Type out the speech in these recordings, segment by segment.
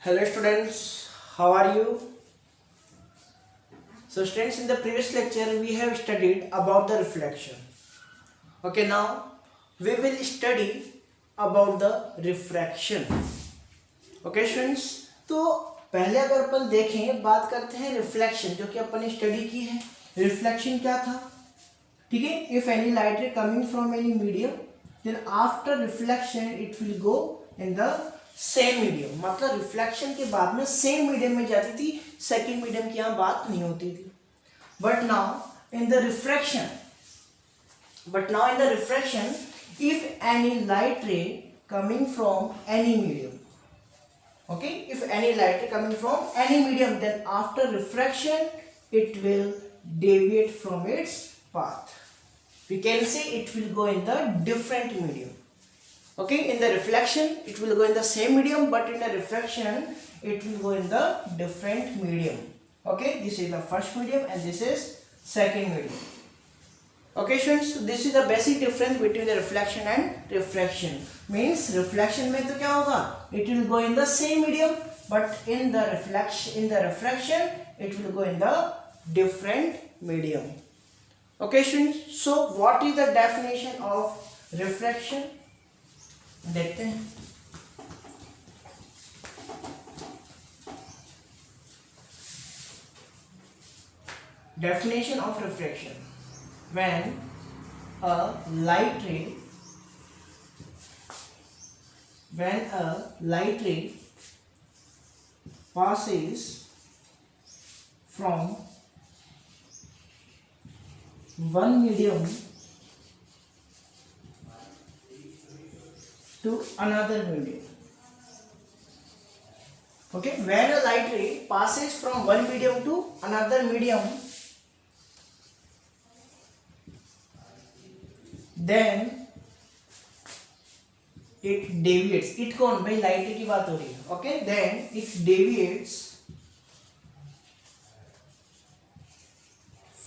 Hello students, how are you? So students, in the previous lecture we have studied about the reflection. Okay, now we will study about the refraction. Okay students, तो पहले अगर अपन देखें बात करते हैं reflection जो कि अपन ने स्टडी की है. रिफ्लेक्शन क्या था? ठीक है, if any light ray coming from any medium then after reflection it will go in the same medium. मतलब रिफ्लेक्शन के बाद में सेम मीडियम में जाती थी, सेकेंड मीडियम की यहाँ बात नहीं होती थी. But now in the refraction if any light ray coming from any medium, okay, if any light ray coming from any medium, then after refraction it will deviate from its path. We can say it will go in the different medium. Okay, in the reflection it will go in the same medium, but in the refraction it will go in the different medium. Okay, this is the first medium and this is second medium. Okay students, so this is the basic difference between the reflection and refraction. Means reflection में तो क्या होगा, it will go in the same medium, but in the refraction it will go in the different medium. Okay students, so what is the definition of refraction? देखते हैं. Definition of refraction: when a light ray passes from one medium to another medium. Okay, when a light ray passes from one medium to another medium, then it deviates. it कौन भाई, light रे की बात हो रही है. Okay, then it deviates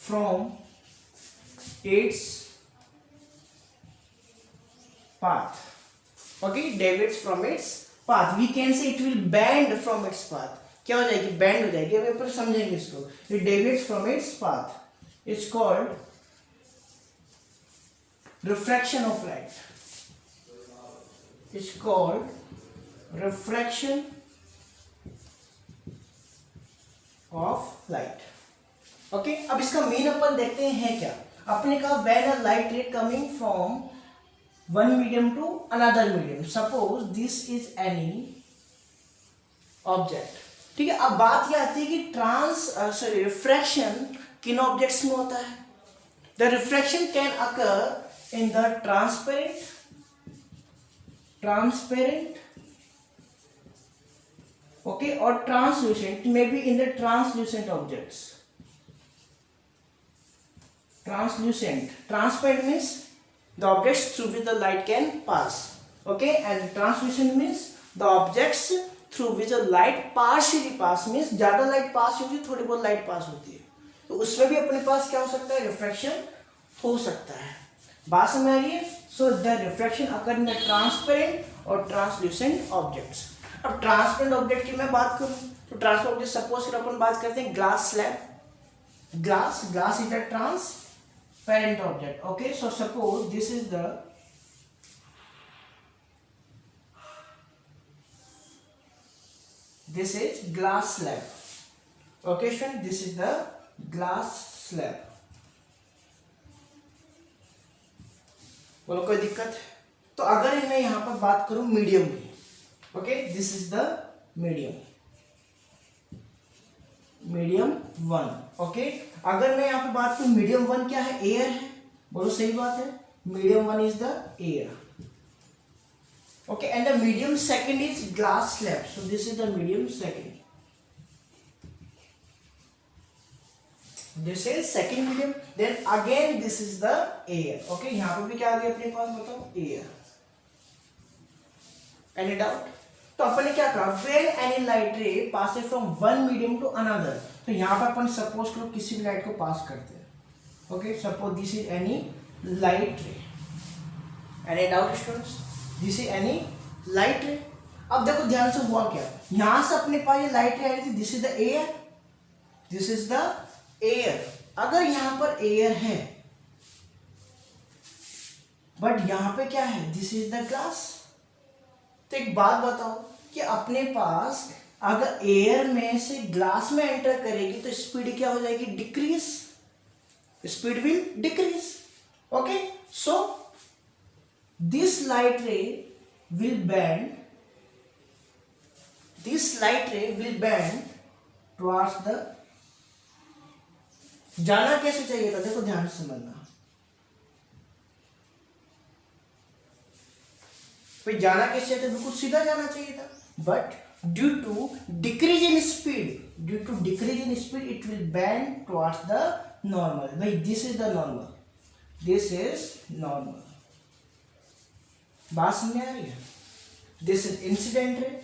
from its path. Okay, it deviates from its path. We can say it will bend from its path. क्या हो जाएगी, bend हो जाएगी. अब अपन समझेंगे इसको. It deviates from its path. It's called refraction of light. It's called refraction of light. Okay, अब इसका मीन अपन देखते हैं क्या. अपने कहा when a light ray coming from one medium to another medium, suppose this is any object. ठीक है, अब बात यह आती है कि रिफ्रैक्शन किन ऑब्जेक्ट्स में होता है. The refraction can occur in the transparent, okay, or translucent. Maybe in the translucent objects. Transparent means the objects through which the light can pass. Okay, and translucent means the objects through which the light partially pass. means ज्यादा light pass होती है, थोड़ी बहुत light pass होती है, तो उसमें भी अपने पास क्या हो सकता है, रिफ्रैक्शन हो सकता है. बात समझ आ रही है. So the refraction occur in the transparent और ट्रांसल्यूसेंट ऑब्जेक्ट्स. अब ट्रांसपेरेंट ऑब्जेक्ट की मैं बात करूं तो ट्रांसपेरेंट ऑब्जेक्ट सपोज कर अपन बात करते हैं glass slab. Glass is the transparent object. Okay, so suppose this is glass slab. Okay friend, this is the glass slab. बोलो कोई दिक्कत है? तो अगर मैं यहां पर बात करूं मीडियम की, okay, this is the medium 1. Okay, अगर मैं यहां पर बात करूं मीडियम 1 क्या है, एयर है. बोलो सही बात है, medium 1 is the air. Okay, and the medium second is glass slab. So this is the medium second. This is second medium. Then again this is the air. Okay, यहाँ पर भी क्या आ गया अपने पास, बताओ, air. Any doubt? तो अपन ने क्या कहा, when any light ray passes from one medium to another. तो यहाँ पर अपन सपोज करो किसी भी लाइट को पास करते हैं. Okay, suppose this is any light ray. Any doubt students? This is any light ray. अब देखो ध्यान से हुआ क्या, यहां से अपने पास ये लाइट रे आ रही थी, this is the air, this is the air. अगर यहां पर एयर है बट यहां पे क्या है, दिस इज द ग्लास, तो एक बात बताओ कि अपने पास अगर एयर में से ग्लास में एंटर करेगी तो स्पीड क्या हो जाएगी, decrease, speed will decrease. Okay, so this light रे विल बेंड, दिस लाइट रे विल बेंड टुवर्ड्स द, जाना कैसे चाहिए था, देखो ध्यान से समझना, भाई जाना कैसे चाहिए था, बिल्कुल सीधा जाना चाहिए था, but due to decrease in speed, due to decrease in speed it will bend towards the normal. भाई this is the normal, this is normal, बात समझ आ रही है। This is incident ray,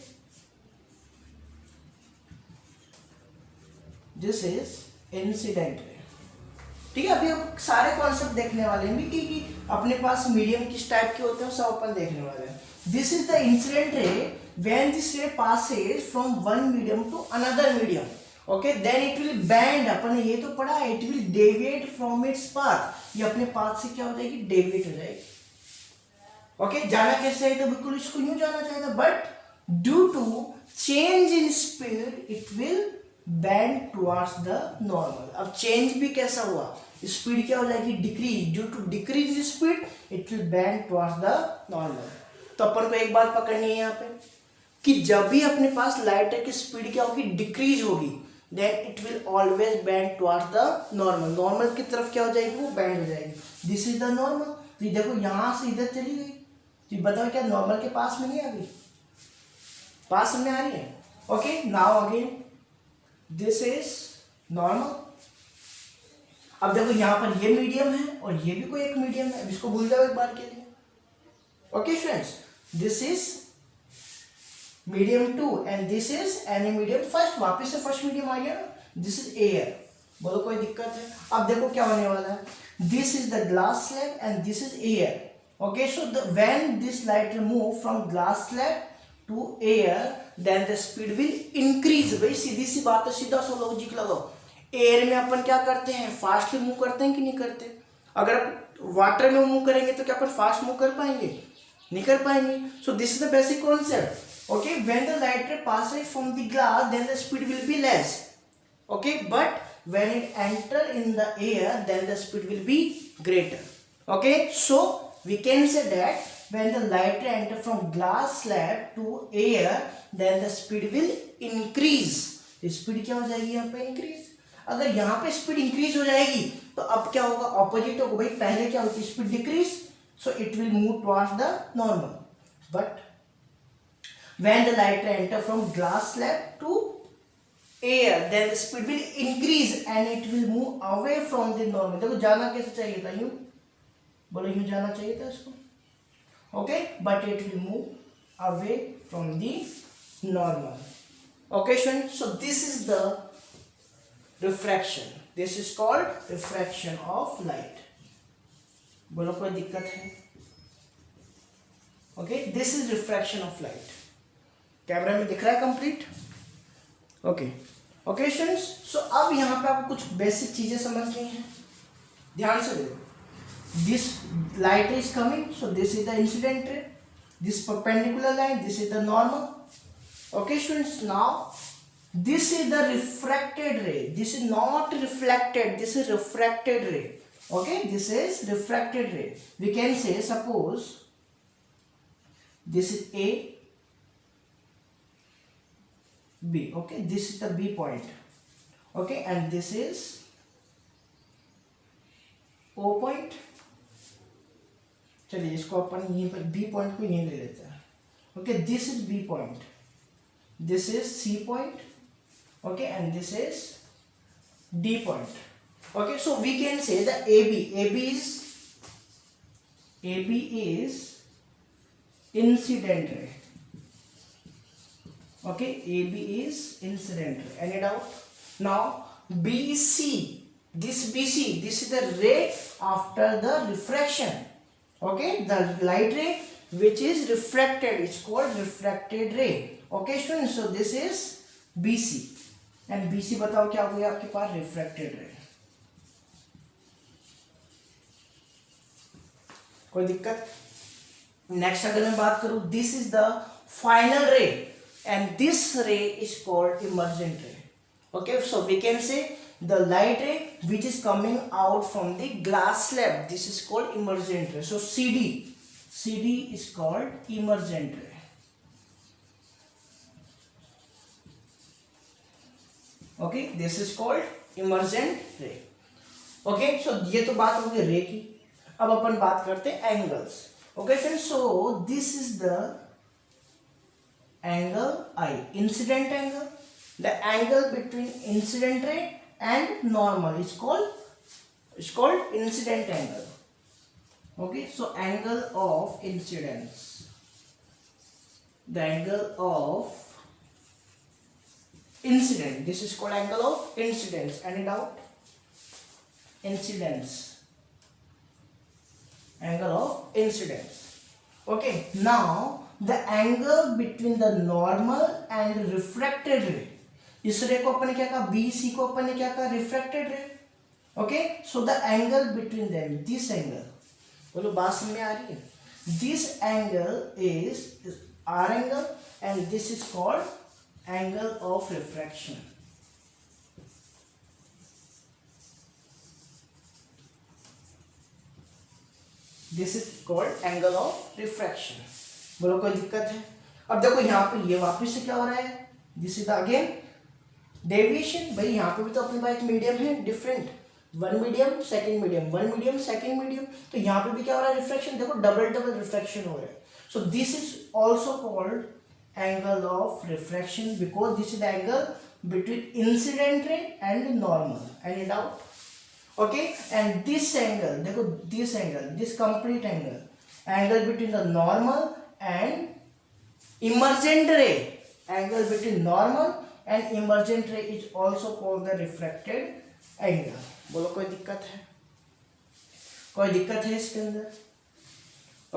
this is incident ray. ठीक है, अभी हम सारे कॉन्सेप्ट देखने वाले हैं कि अपने पास मीडियम किस टाइप के होते हैं सब अपन देखने वाले हैं। This is the incident ray when this ray passes from one medium to another medium, okay, then it will bend, अपन ने ये तो पढ़ा है, it will deviate from its path, ये अपने पाथ से क्या हो जाएगी, डेविएट हो जाएगी। ओके, जाना कैसे चाहिए था, बिल्कुल इसको यूं जाना चाहिए था, but due to change in speed it will bend towards the normal. अब चेंज भी कैसा हुआ, स्पीड क्या हो जाएगी, decrease, due to decrease speed it will bend towards the normal. तो अपन को एक बात पकड़नी है यहाँ पे कि जब भी अपने पास लाइट की स्पीड क्या होगी, डिक्रीज होगी, then it will always bend towards the normal, normal की तरफ क्या हो जाएगी, वो बेंड हो जाएगी। This is the normal. तो देखो यहां से इधर चली गई, तो बताओ क्या नॉर्मल के पास में नहीं आ गई, पास में आ रही है। Okay, now again this is normal. अब देखो यहां पर ये मीडियम है और ये भी कोई एक मीडियम है, अब इसको भूल जाओ एक बार के लिए। Okay students, this is medium 2 and this is any medium first, वापस से फर्स्ट मीडियम आ गया ना, दिस इज एयर। बोलो कोई दिक्कत है। अब देखो क्या होने वाला है, this is the glass slab and this is air. Okay, so when this light move from glass slab to air then the speed will increase. भाई सीधी सी बात है, सीधा सा लॉजिक लगाओ। एयर में अपन क्या करते हैं, फास्टली मूव करते हैं कि नहीं करते। अगर वाटर में मूव करेंगे तो क्या अपन फास्ट मूव कर पाएंगे, नहीं कर पाएंगे। सो this is the basic concept. Okay, when the light ray passes from the glass then the speed will be less. Okay, but when it enter in the air then the speed will be greater. Okay, so we can say that when the light ray enter from glass slab to air then the speed will increase. Speed क्या हो जाएगी यहाँ पे, increase. अगर यहाँ पे speed increase हो जाएगी तो अब क्या होगा, ऑपोजिट होगा। भाई पहले क्या होती है, speed decrease, so it will move towards the normal. But when the light ray enter from glass slab to air then the speed will increase and it will move away from the normal। देखो जाना कैसे चाहिए था, यूं बोलो, यूं जाना चाहिए था इसको। Okay, but it will move away from the normal. Okay student, so this is the refraction, this is called refraction of light. बोलो कोई दिक्कत है। Okay, this is refraction of light. Camera में दिख रहा है कंप्लीट। ओके ओके स्टूडेंट्स, सो अब यहाँ पे आपको कुछ बेसिक चीजें समझनी है, ध्यान से देखो। This light is coming, so this is the incident ray, this perpendicular line, this is the normal. Okay students, now this is the refracted ray, this is not reflected, this is refracted ray. Okay, this is refracted ray. We can say suppose this is A B. Okay, this is the B point. Okay, and this is O point. चलिए इसको अपन यहीं पर B point को यहीं ले लेते हैं। Okay, this is B point. This is C point. Okay, and this is D point. Okay, so we can say that AB is incident ray. Okay, AB is incident ray. Any doubt? Now BC, this is the ray after the refraction. Okay, the light ray which is refracted is called refracted ray. Okay students, so this is BC and BC बताओ क्या हो गया आपके पास, refracted ray. कोई दिक्कत? Next अगर मैं बात करूं, this is the final ray and this ray is called emergent ray. Okay, so we can say the light ray which is coming out from the glass slab, this is called emergent ray. So CD is called emergent ray. Okay, this is called emergent ray. Okay, so ये तो बात होगी रे की. अब अपन बात करते हैं angles. Okay friends, so this is the angle I, incident angle. The angle between incident ray and normal is called incident angle. Okay, so angle of incidence, the angle of incident, this is called angle of incidence. Any doubt? Incidence, angle of incidence. Okay, now the angle between the normal and refracted ray, इस रे को अपन ने क्या कहा, BC को अपन ने क्या कहा, refracted ray. Okay, so the angle between them, this angle, बोलो बात समझ में आ रही है? This angle is R angle and this is called angle of refraction. This is called angle of refraction. बोलो कोई दिक्कत है? अब देखो यहाँ पे ये वापस से क्या हो रहा है, दिस इज अगेन डेविएशन. भाई यहाँ पे भी तो अपने पास एक मीडियम है different, one medium second medium, one medium second medium, तो यहाँ पे भी क्या हो रहा है, रिफ्रैक्शन. देखो डबल रिफ्रैक्शन हो रहा है. So this is also called angle of refraction because this is the angle between incident ray and normal. Any doubt? Okay, and this angle, देखो this angle, this complete angle between the normal and emergent ray, angle between normal and emergent ray is also called the refracted angle. बोलो कोई दिक्कत है? कोई दिक्कत है इसके अंदर?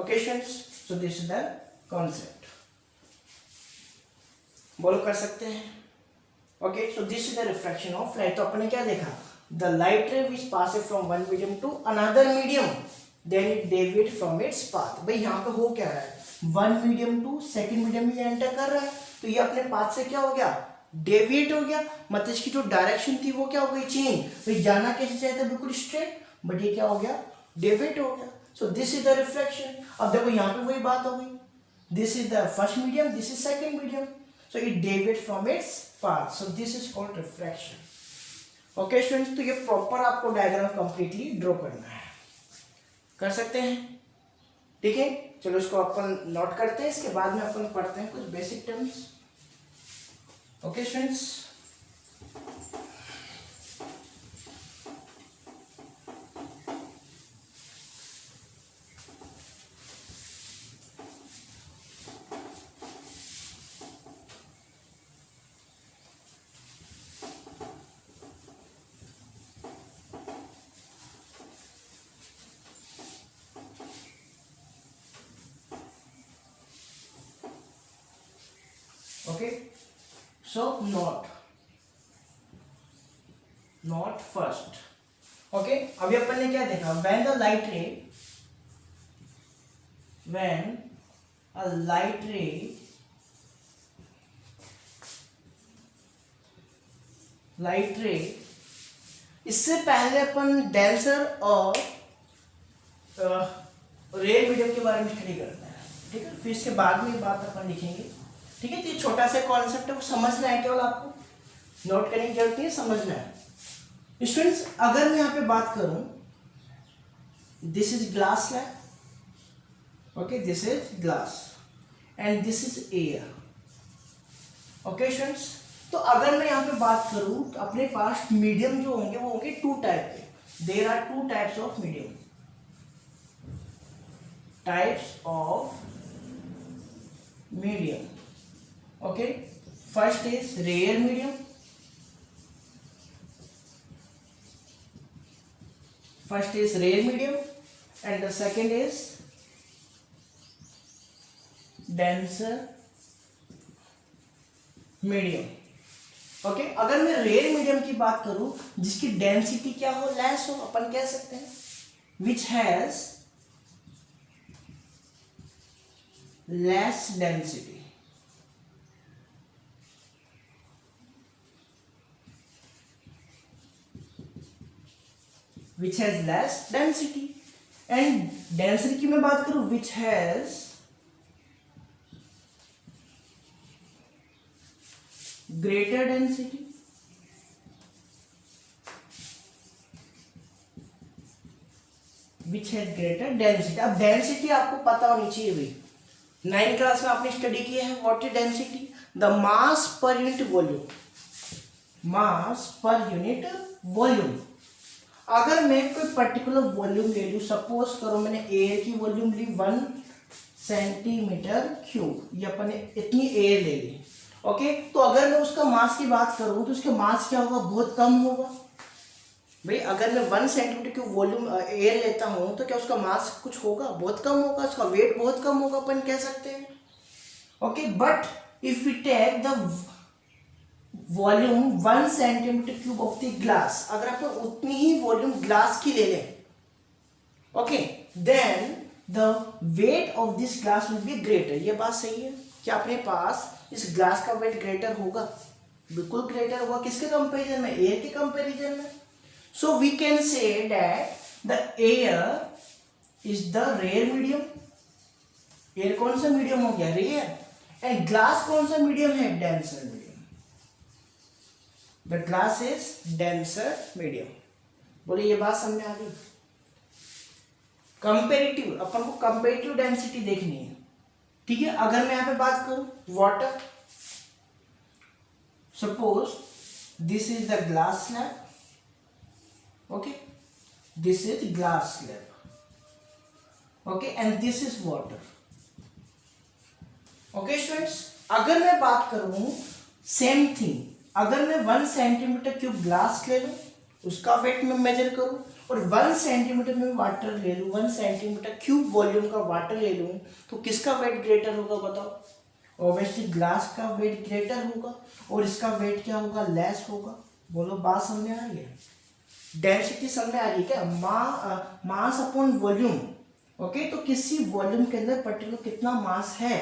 Okay students, so this is the concept. बोलो कर सकते हैं? Okay, so this is the refraction of light. तो अपने क्या देखा? The light ray which passes from one medium to another medium, then it deviates from its path. भाई यहाँ पे हो क्या रहा है? One medium to second medium में एंटर कर रहा है, तो ये अपने पाथ से क्या हो गया, डेविएट हो गया. मतलब इसकी जो डायरेक्शन थी वो क्या हो गई, चेंज. भाई जाना कैसे चाहिए था, बिल्कुल स्ट्रेट, बट ये क्या हो गया, डेविएट हो गया. सो दिस इज द रिफ्लेक्शन. अब देखो यहाँ पे वही बात हो गई, this is the first medium, this is second medium, so it deviate from its path. So this is called reflection. Okay students, तो ये प्रॉपर आपको डायग्राम कंप्लीटली ड्रॉ करना है. कर सकते हैं? ठीक है, चलो इसको अपन नोट करते हैं, इसके बाद में अपन पढ़ते हैं कुछ basic terms. Okay students, okay, so not first. okay, अभी अपन ने क्या देखा, when a light ray, इससे पहले अपन डेंसर और रेयर मीडियम के बारे में स्टडी करते हैं. ठीक है, फिर इसके बाद में ये बात अपन लिखेंगे. ठीक है, तो ये छोटा सा कॉन्सेप्ट है, वो समझना है, केवल आपको नोट करने की जरूरत नहीं है, समझना है. स्टूडेंट्स, अगर मैं यहाँ पे बात करूं, this is glass slab. Okay, this is glass and this is air. Okay students, तो अगर मैं यहाँ पे बात करूं तो अपने पास मीडियम जो होंगे वो होंगे टू टाइप के. There are two types of medium. Okay, first is rare medium. And the second is denser medium. Okay, अगर मैं रेयर मीडियम की बात करूं जिसकी डेंसिटी क्या हो, लेस हो, अपन कह सकते हैं which has less density. which has less density, and density की मैं बात करूं which has greater density, which has greater density। अब डेंसिटी आपको पता होनी चाहिए भाई, 9 क्लास में आपने स्टडी किया है। What is density? The mass per unit volume. Mass per unit volume. अगर मैं कोई पर्टिकुलर वॉल्यूम ले लूं, सपोज करो मैंने एयर की वॉल्यूम ली 1 सेंटीमीटर क्यूब, ये अपने इतनी एयर ले ली। ओके, तो अगर मैं उसका मास की बात करूं तो उसका मास क्या होगा? बहुत कम होगा भाई। अगर मैं 1 सेंटीमीटर क्यूब वॉल्यूम एयर लेता हूं तो क्या उसका मास कुछ होगा? बहुत कम होगा, उसका वेट बहुत कम होगा, अपन कह सकते हैं। Okay, but if we take the volume 1 centimetre cube of the glass, अगर आप उतनी ही वॉल्यूम ग्लास की ले लें, okay, then the weight of this glass will be greater. ये बात सही है कि अपने पास इस ग्लास का वेट ग्रेटर होगा, बिल्कुल ग्रेटर होगा। किसके कंपैरिजन में? एयर के कंपैरिजन में। So we can say that the air is the rare medium. Air कौन सा मीडियम हो गया? रेयर। एंड ग्लास कौन सा मीडियम है? Denser medium. The glass is denser medium. बोलिए ये बात समझ आ गई? कंपेरेटिव, अपन को कंपेरेटिव डेंसिटी देखनी है, ठीक है। अगर मैं यहां पे बात करूं water, suppose this is the glass slab, okay, this is glass slab, okay, and this is water. Okay students, अगर मैं बात करूं सेम थिंग, अगर मैं 1 सेंटीमीटर क्यूब ग्लास ले लूं, उसका वेट मैं मेजर करूं, और 1 सेंटीमीटर में वाटर ले लूं, 1 सेंटीमीटर क्यूब वॉल्यूम का वाटर ले लूं, तो किसका वेट ग्रेटर होगा बताओ? ऑब्वियसली ग्लास का वेट ग्रेटर होगा, और इसका वेट क्या होगा? लेस होगा। बोलो बात समझ आ रही है? डेंसिटी समझ आ रही है क्या? Mass upon volume. ओके, तो किसी वॉल्यूम के अंदर पर्टिकुलर कितना मास है,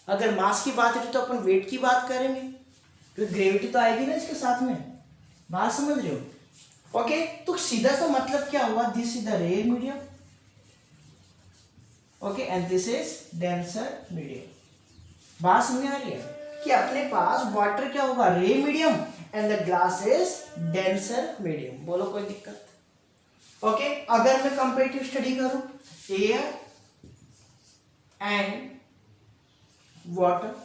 अगर मास की बात है तो अपन वेट की बात करेंगे, क्योंकि ग्रेविटी तो आएगी ना इसके साथ में। बात समझ रहे हो? ओके, तो सीधा सा मतलब क्या हुआ? This is the rare medium, okay, and this is denser medium. बात समझ आ रही है कि अपने पास वाटर क्या होगा? Rare medium, and the glass is denser medium. बोलो कोई दिक्कत? ओके, अगर मैं कंपेरेटिव स्टडी करूं एयर एंड वाटर,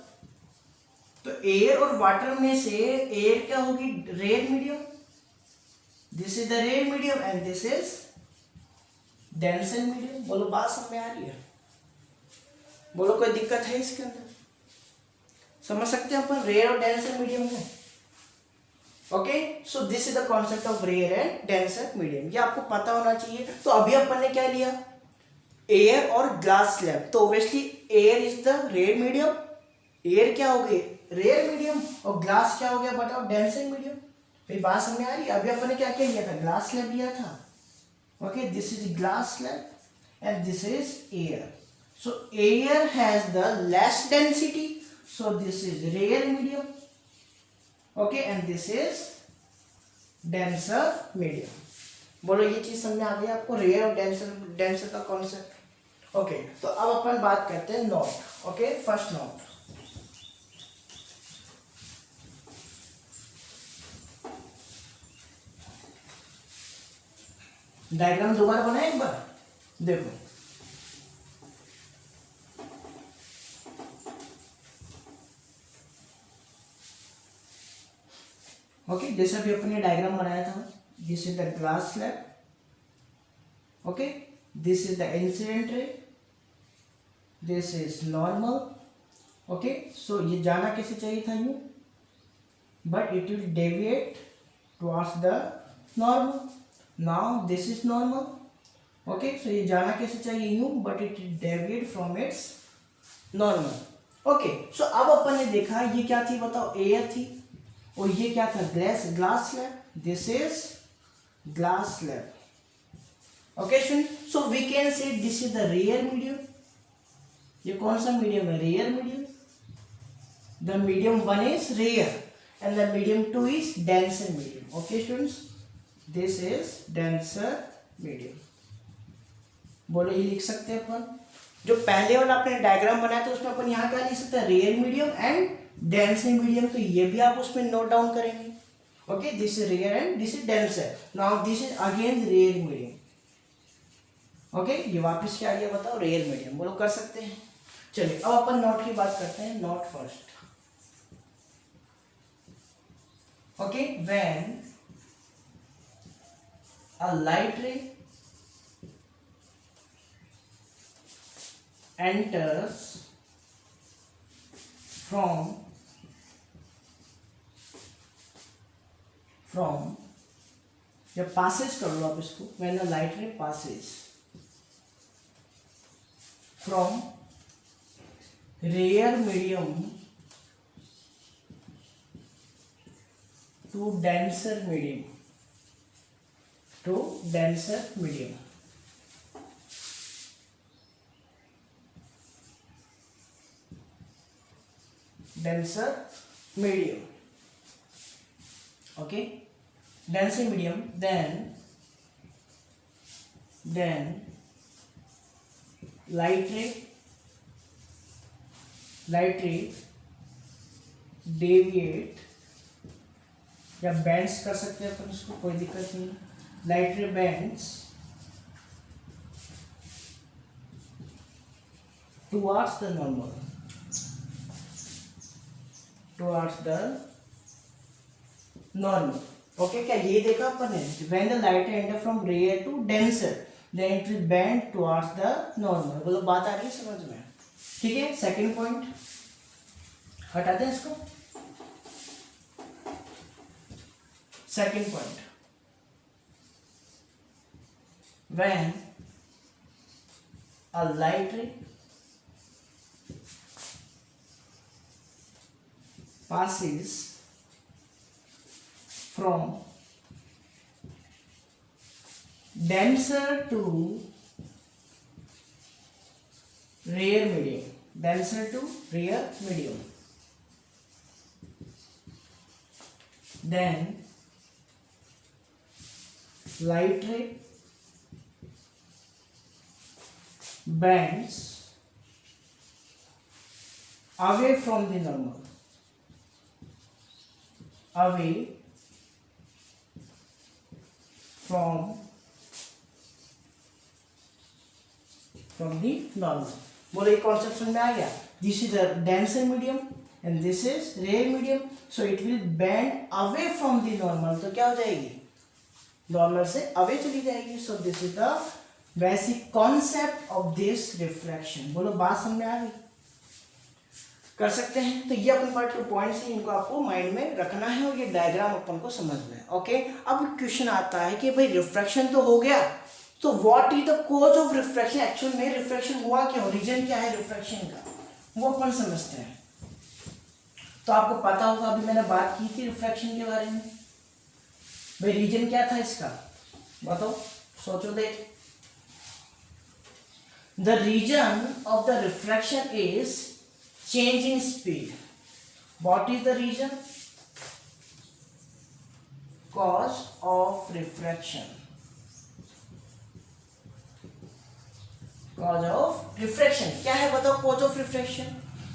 तो एयर और वाटर में से एयर क्या होगी? Rare medium. This is the rare medium and this is denser medium. बोलो बात समझ में आ रही है? बोलो कोई दिक्कत है इसके अंदर? समझ सकते हैं अपन रेयर और डेंसर मीडियम है। Okay, so this is the concept of rare and denser medium. ये आपको पता होना चाहिए। तो अभी अपन ने क्या लिया? एयर और ग्लास स्लैब। तो obviously air is the rare medium, air क्या हो गई? रेयर मीडियम, और ग्लास क्या हो गया बताओ? Denser medium. मेरी बात समझ आ रही है? अभी अपन ने क्या क्या लिया था? ग्लास स्लैब लिया था। Okay, this is glass slab and this is air. So air has the less density, so this is rare medium, okay, and this is denser medium. बोलो ये चीज समझ आ गई आपको? रेयर और डेंसर का कॉन्सेप्ट। ओके, तो अब अपन बात करते हैं note. Okay, first note, diagram दोबारा बनाए एक बार, देखो। ओके, जैसा भी अपने डायग्राम बनाया था, this is the glass slab, okay, this is the incident ray, this is normal. Okay, so ये जाना कैसे चाहिए था? यूं, but it will deviate towards the normal. Now this is normal, okay, so ये जाना कैसे चाहिए? यूं, but it will deviate from its normal. Okay, so अब अपन ने देखा ये क्या थी बताओ, एयर थी, और ये क्या था, glass slab. This is glass slab. Okay student, so we can say this is the rare medium. ये कौन सा मीडियम है, rare medium. The medium 1 is rare and the medium 2 is denser medium. Okay students, this is denser medium. बोलो ये लिख सकते हैं अपन. जो पहले वाला आपने डायग्राम बनाया था उसमें अपन यहाँ क्या लिख सकते हैं, rare medium and denser medium. तो ये भी आप उसमें नोट डाउन करेंगे. Okay, this is rare and this is denser. Now this is again rare medium. Okay, ये वापस क्या आ गया बताओ, रेयर मीडियम. बोलो कर सकते हैं. चलिए अब अपन नोट की बात करते हैं. Node first. Okay, when a light रे enters from या passes कर लो आप इसको. when a light ray passes from rare medium to denser medium denser medium. Okay, denser medium, then light ray deviate या bends कर सकते हैं अपन इसको, कोई दिक्कत नहीं. light ray bends towards the normal. Okay, क्या ये देखा अपन ने, when the light enter from rare to denser then it will bend towards the normal. बोलो बात आ रही है समझ में. ठीक है, सेकंड पॉइंट हटा दें इसको. Second point, when a light ray passes from denser to rare medium, then light ray bends away from the normal, away from the normal. बोलो ये कॉन्सेप्ट समझ में आ गया. This is the denser medium and this is rare medium, so it will bend away from the normal. तो क्या हो जाएगी, नॉर्मल से अवे चली जाएगी. So this is the basic concept of this refraction. बोलो बात समझ में आ गई, कर सकते हैं. तो ये अपन पर्टिकुलर पॉइंट्स हैं, इनको आपको माइंड में रखना है और ये डायग्राम अपन को समझना है. ओके, अब क्वेश्चन आता है कि भाई रिफ्रैक्शन तो हो गया, तो what is the cause of refraction. Actual में रिफ्रैक्शन हुआ क्यों, रीजन क्या है रिफ्रैक्शन का, वो अपन समझते हैं. तो आपको पता होगा, अभी मैंने बात की थी रिफ्रैक्शन के बारे में. भाई रीजन क्या था इसका, बताओ, सोचो देख. The reason of the refraction is change in speed. What is the reason? Cause of refraction. Cause of refraction क्या है बताओ, cause of refraction.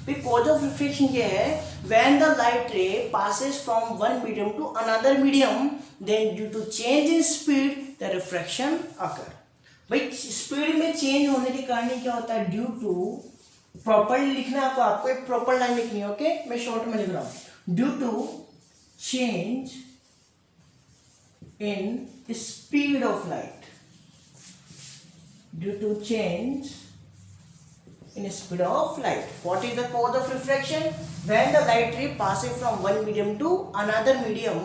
भी cause of refraction ये है, when the light ray passes from one medium to another medium, then due to change in speed the refraction occur. भाई speed में change होने के कारण क्या होता है, ड्यू टू, प्रॉपरली लिखना है आपको एक प्रॉपर लाइन लिखनी है. ओके, मैं शॉर्ट में लिख रहा हूं. Due to change in speed of light, due to change in speed of light. What is the cause of refraction, when the light ray passes from one medium to another medium,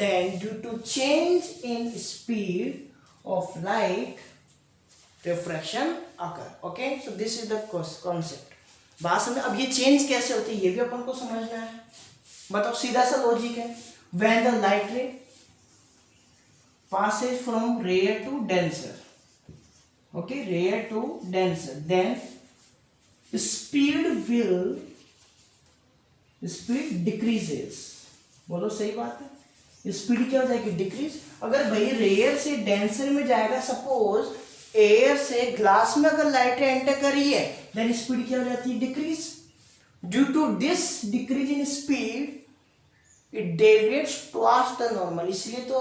then due to change in speed of light refraction occur. Okay, so this is the concept. बात समझ। अब ये change कैसे होती है ये भी अपन को समझना है। बताओ, सीधा सा लॉजिक है। When the light ray passes from rare to denser, okay, rare to denser, then speed decreases। बोलो सही बात है, स्पीड क्या हो जाएगी, डिक्रीज। अगर भाई रेयर से डेंसर में जाएगा, सपोज एयर से ग्लास में अगर लाइट एंटर करी है, देन स्पीड क्या हो जाती है, decrease. Due to this decrease in speed it deviates towards the normal, इसलिए तो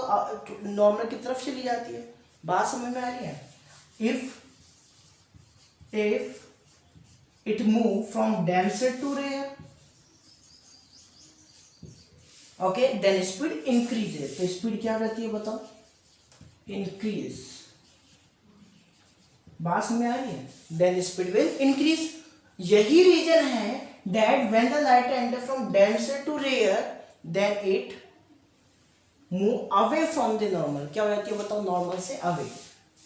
नॉर्मल की तरफ चली जाती है। बात समझ में आ रही है। If it move from denser to rare, okay, then speed increases. तो स्पीड क्या रहती है बताओ, इंक्रीज। बात समझ में आ रही है, देन स्पीड विल इंक्रीज। यही रीजन है that when the light enter from denser to rare then it move away from the normal, क्या हो जाती है बताओ, नॉर्मल से अवे।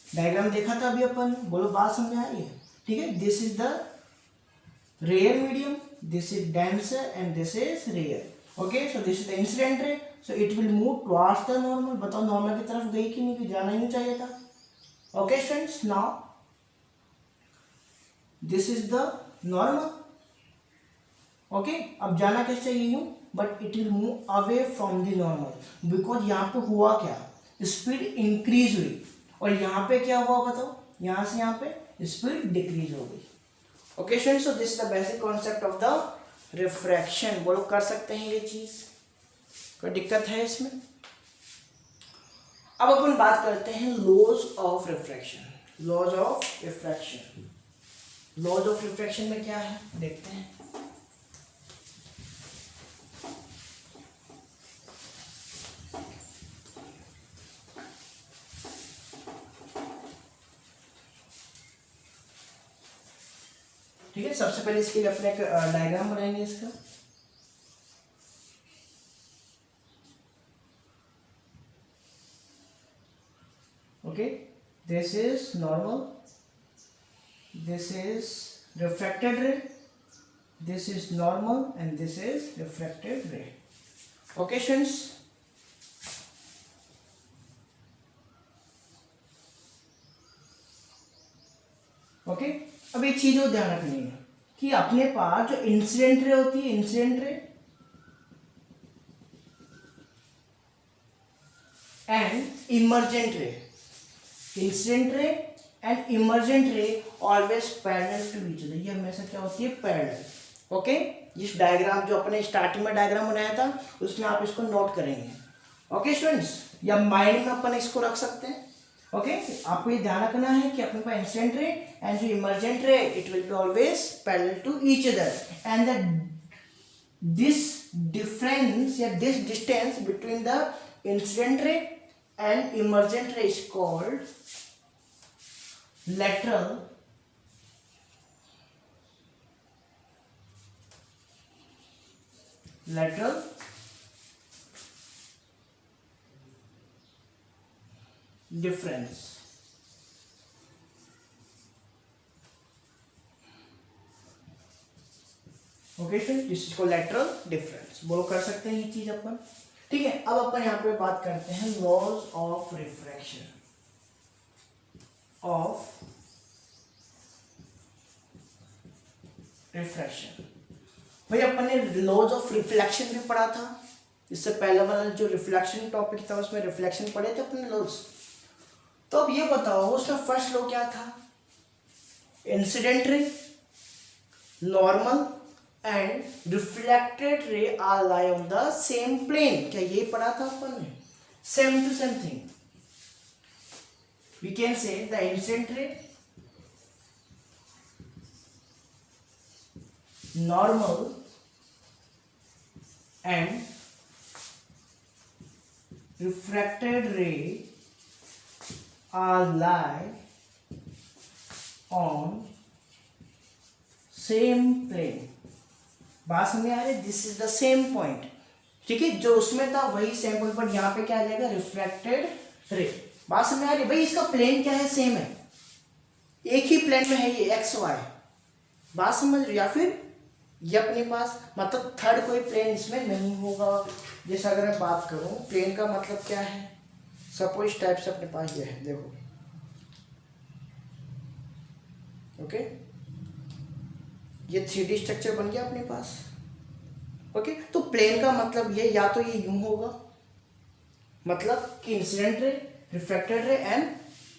डायग्राम देखा था अभी अपन, बोलो बात समझ में आ रही है, ठीक है। This is the rare medium, this is denser and this is rare, okay. So this is the incident ray, so it will move towards the normal. बताओ नॉर्मल की तरफ गई कि नहीं, कि जाना ही नहीं चाहिए था। Okay students, now this is the normal, okay. अब जाना कैसे चाहिए यूं, but it will move away from the normal, because यहाँ पे हुआ क्या, स्पीड इंक्रीज हुई, और यहाँ पे क्या हुआ बताओ, यहाँ से यहाँ पे स्पीड डिक्रीज हो गई। Okay students, so this is the basic concept of the refraction. बोलो कर सकते हैं ये चीज, कोई दिक्कत है इसमें। अब अपन बात करते हैं laws of refraction. Laws of refraction, laws of refraction में क्या है देखते हैं। ठीक है, सबसे पहले इसके लिए अपने एक डायग्राम बनाएंगे इसका। Okay, this is normal, this is refracted ray, this is normal and this is refracted ray. Okay students, okay. अब एक चीज और ध्यान रखनी है कि अपने पास जो इंसिडेंट रे होती है, incident ray and emergent ray, incident ray and emergent ray always parallel to each other, ये हमेशा क्या होती है, पैरेलल। ओके, इस डायग्राम जो अपने स्टार्टिंग में डायग्राम बनाया था उसमें आप इसको नोट करेंगे। ओके स्टूडेंट्स, या माइंड में अपन इसको रख सकते हैं। ओके, आपको ये ध्यान रखना है कि अपने पास इंसिडेंट रे एंड जो emergent ray it will be always parallel to each other, and this difference या this distance between the incident ray and emergent ray is called lateral difference। Okay friends, this is called lateral difference. बोलो कर सकते हैं ये चीज अपन, ठीक है। अब अपन यहाँ पे बात करते हैं laws of refraction, of refraction. भाई अपन ने लॉज ऑफ रिफ्लेक्शन भी पढ़ा था, इससे पहले वाला जो रिफ्लेक्शन टॉपिक था उसमें रिफ्लेक्शन पढ़े थे अपने लॉज। तो अब ये बताओ उसका फर्स्ट लॉ क्या था, incident ray, normal and reflected ray are lie on the same plane. क्या ये पढ़ा था अपन ने, same to same thing. We can say the incident ray, normal and refracted ray are lie on same plane। बात समझ आ रही है, this is the same point, ठीक है। जो उसमें था वही सेम पॉइंट, पर यहाँ पे क्या आ जाएगा, रिफ्रैक्टेड रे। बात समझ आ रही है भाई, इसका प्लेन क्या है, सेम है, एक ही प्लेन में है ये एक्स वाई, बात समझ रहे हो? या फिर ये अपने पास मतलब थर्ड कोई प्लेन इसमें नहीं होगा। जैसे अगर मैं बात करूं प्लेन का मतलब क्या है, सपोज टाइप से अपने पास ये है, देखो ओके, ये 3D स्ट्रक्चर बन गया अपने पास। ओके, तो प्लेन का मतलब ये या तो ये यूं होगा, मतलब कि incident ray, reflected ray and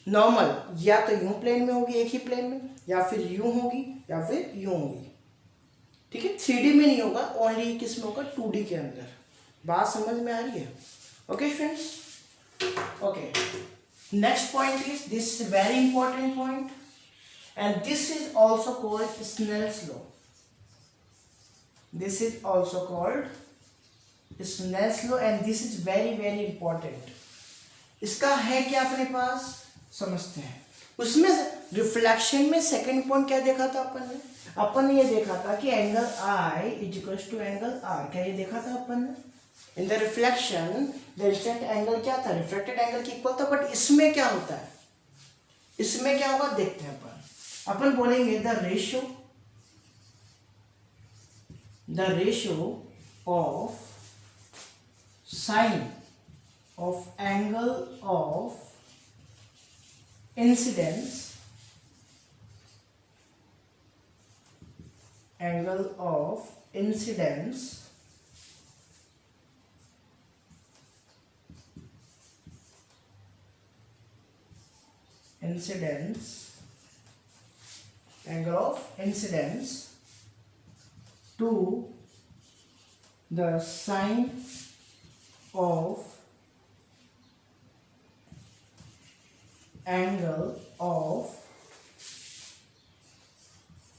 normal, या तो यूं प्लेन में होगी, एक ही प्लेन में, या फिर यूं होगी या फिर यूं होगी। ठीक है, 3D में नहीं होगा, ओनली किस में होगा, 2D के अंदर। बात समझ में आ रही है? Okay friends, okay, next point is this very important point and this is also called Snell's law. This is also called Snell's law and this is very very important. इसका है क्या अपने पास, समझते हैं। उसमें रिफ्लेक्शन में सेकंड पॉइंट क्या देखा था अपन ने ये देखा था कि angle I is equals to angle R, क्या ये देखा था अपन ने? In the reflection the incident angle क्या था, रिफ्लेक्टेड एंगल की इक्वल था, बट इसमें क्या होता है, इसमें क्या होगा देखते हैं अपन बोलेंगे the ratio of sine of angle of incidence, angle of incidence angle of incidence to the sine of angle of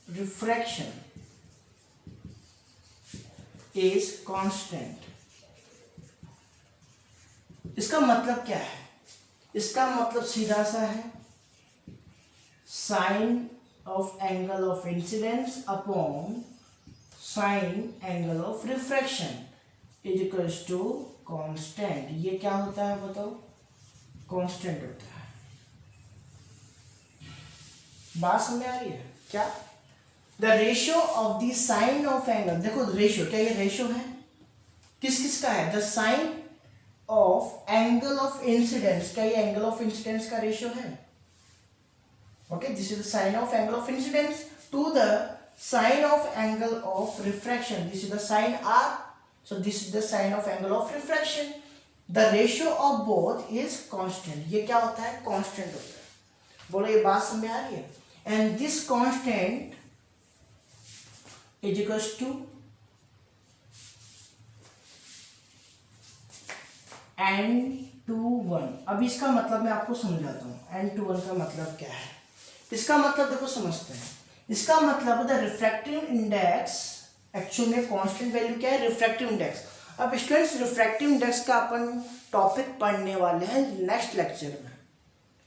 refraction is constant. इसका मतलब क्या है? इसका मतलब सीधा सा है, sign of angle of incidence upon sine angle of refraction is equals to constant. ये क्या होता है बताओ, कांस्टेंट होता है। बात समझ आ रही है क्या? The ratio of the sine of angle, देखो रेशियो, क्या ये रेशियो है, किस किस का है, the sine of angle of incidence, क्या ये एंगल ऑफ इंसिडेंस का रेशियो है? Okay, this is the sine of angle of incidence to the sine of angle of refraction. This is the sine R. So this is the sine of angle of refraction. The ratio of both is constant. ये क्या होता है, constant होता है। बोलो ये बात समझ में आ रही है? And this constant is equals to n/1। अब इसका मतलब मैं आपको समझाता हूँ, n/1 का मतलब क्या है। इसका मतलब देखो समझते हैं, इसका मतलब द रिफ्रैक्टिव इंडेक्स, एक्चुअल में कांस्टेंट वैल्यू क्या है, रिफ्रैक्टिव इंडेक्स। अब स्टूडेंट्स रिफ्रैक्टिव इंडेक्स का अपन टॉपिक पढ़ने वाले हैं नेक्स्ट लेक्चर में।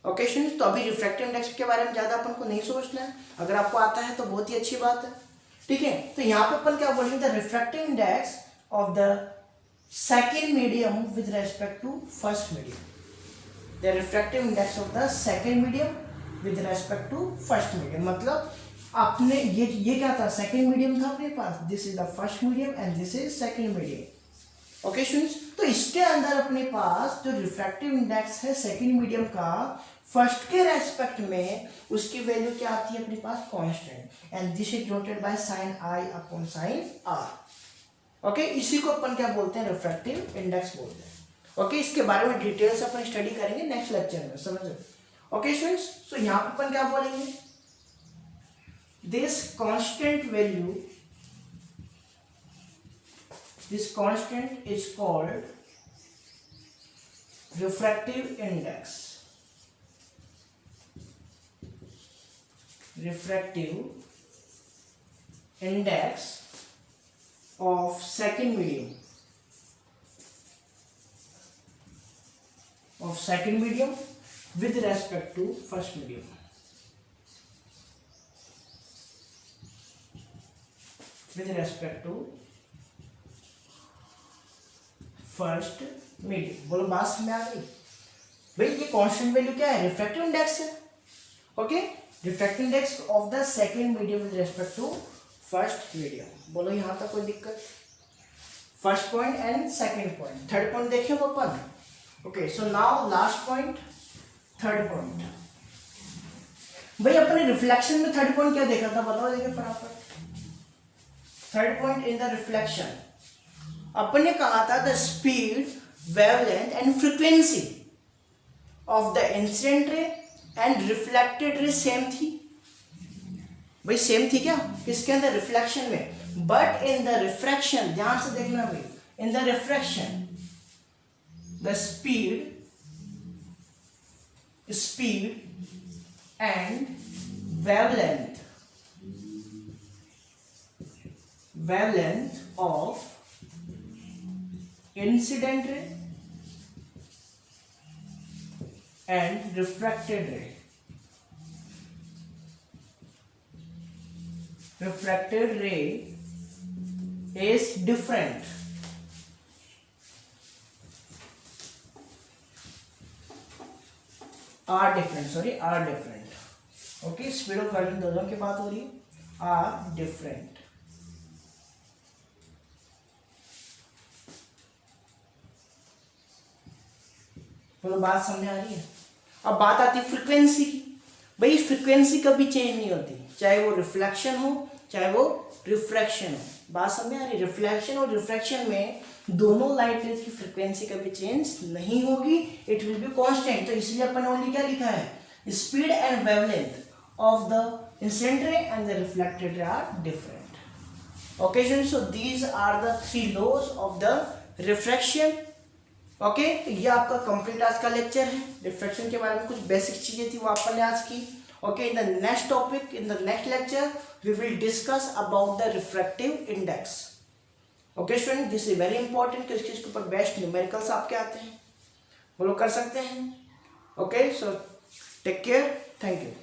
ओके स्टूडेंट्स, तो अभी रिफ्रैक्टिव इंडेक्स के बारे में ज़्यादा अपन को नहीं सोचना है, अगर आपको आता है तो बहुत ही अच्छी बात है। ठीक है, तो यहाँ पे अपन क्या बोलेंगे, the refractive index of the second medium with respect to first medium, the refractive index of the second medium with respect to first medium. मतलब आपने ये क्या था, सेकेंड मीडियम था अपने पास, this is the first medium and this is second medium. Okay students, तो इसके अंदर अपने पास जो रिफ्रैक्टिव इंडेक्स है सेकेंड मीडियम का, फर्स्ट के रेस्पेक्ट में उसकी वैल्यू क्या आती है अपने पास, constant, and this is denoted by sine I upon sine R. Okay, इसी को अपन क्या बोलते हैं, रिफ्रैक्टिव इंडेक्स बोलते हैं। ओके, इसके बारे में डिटेल से अपन स्टडी करेंगे नेक्स्ट लेक्चर में, समझो। ओके स्टूडेंट्स, तो यहां पर अपन क्या बोलेंगे, this constant value, this constant is called refractive index, refractive index of second medium, of second medium with respect to first medium, with respect to first medium। बोलो बात समझ आ गई भाई, ये कांस्टेंट वैल्यू क्या है, रिफ्रैक्टिव इंडेक्स है। Okay, refractive index of the second medium with respect to first medium. बोलो यहाँ तक कोई दिक्कत? First point and second point. Third point देखें अपन। Okay, so now last point, third point. भाई अपने रिफ्लेक्शन में थर्ड पॉइंट क्या देखा था बताओ, देखिए फटाफट। Third point in the reflection अपन ने कहा था the speed, wavelength and frequency of the incident ray and reflected ray same थी। भाई सेम थी क्या? किसके अंदर? रिफ्लेक्शन में। बट इन द रिफ्रैक्शन, ध्यान से देखना भाई, in the refraction the speed and wavelength of incident ray and refracted ray is different. are different. Okay, speed of wavelength दोनों की बात हो रही है, आर डिफरेंट। बोलो बात समझ आ रही है? अब बात आती है फ्रीक्वेंसी की। भाई फ्रीक्वेंसी कभी चेंज नहीं होती, चाहे वो रिफ्लेक्शन हो चाहे वो रिफ्रैक्शन हो। बात समझ आ रही है? रिफ्लेक्शन और रिफ्रैक्शन में दोनों लाइट रेज की फ्रीक्वेंसी कभी चेंज नहीं होगी, इट विल बी कांस्टेंट। तो इसलिए अपन ने ओनली क्या लिखा है? Speed and wavelength of the incident ray and the reflected ray are different. Okay, so these are the three laws of the refraction. Okay, तो ये आपका कंप्लीट आज का लेक्चर है। रिफ्रैक्शन के बारे में कुछ बेसिक चीजें थी वो अपन ने आज की। Okay, in the next topic, in the next lecture, we will discuss about the refractive index. Okay, student, this is very important क्योंकि इसके ऊपर बेस्ट न्यूमेरिकल्स आपके आते हैं, बोलो कर सकते हैं। Okay, so take care, thank you.